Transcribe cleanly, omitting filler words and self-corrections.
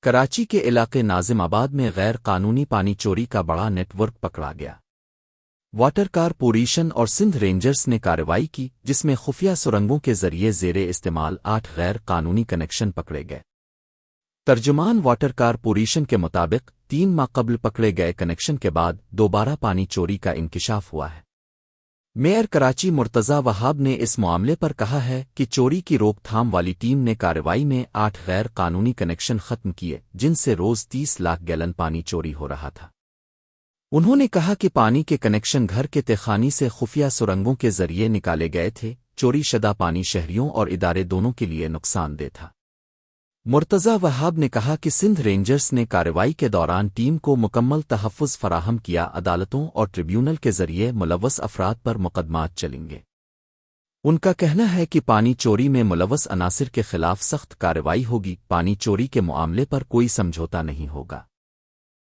کراچی کے علاقے ناظم آباد میں غیر قانونی پانی چوری کا بڑا نیٹ ورک پکڑا گیا۔ واٹر کارپوریشن اور سندھ رینجرز نے کارروائی کی، جس میں خفیہ سرنگوں کے ذریعے زیر استعمال 8 غیر قانونی کنیکشن پکڑے گئے۔ ترجمان واٹر کارپوریشن کے مطابق 3 ماہ قبل پکڑے گئے کنیکشن کے بعد دوبارہ پانی چوری کا انکشاف ہوا ہے۔ میئر کراچی مرتضی وہاب نے اس معاملے پر کہا ہے کہ چوری کی روک تھام والی ٹیم نے کارروائی میں 8 غیر قانونی کنیکشن ختم کیے، جن سے روز 30 لاکھ گیلن پانی چوری ہو رہا تھا۔ انہوں نے کہا کہ پانی کے کنیکشن گھر کے تہخانے سے خفیہ سرنگوں کے ذریعے نکالے گئے تھے۔ چوری شدہ پانی شہریوں اور ادارے دونوں کے لیے نقصان دہ تھا۔ مرتضی وہاب نے کہا کہ سندھ رینجرز نے کارروائی کے دوران ٹیم کو مکمل تحفظ فراہم کیا، عدالتوں اور ٹریبیونل کے ذریعے ملوث افراد پر مقدمات چلیں گے۔ ان کا کہنا ہے کہ پانی چوری میں ملوث عناصر کے خلاف سخت کارروائی ہوگی، پانی چوری کے معاملے پر کوئی سمجھوتا نہیں ہوگا۔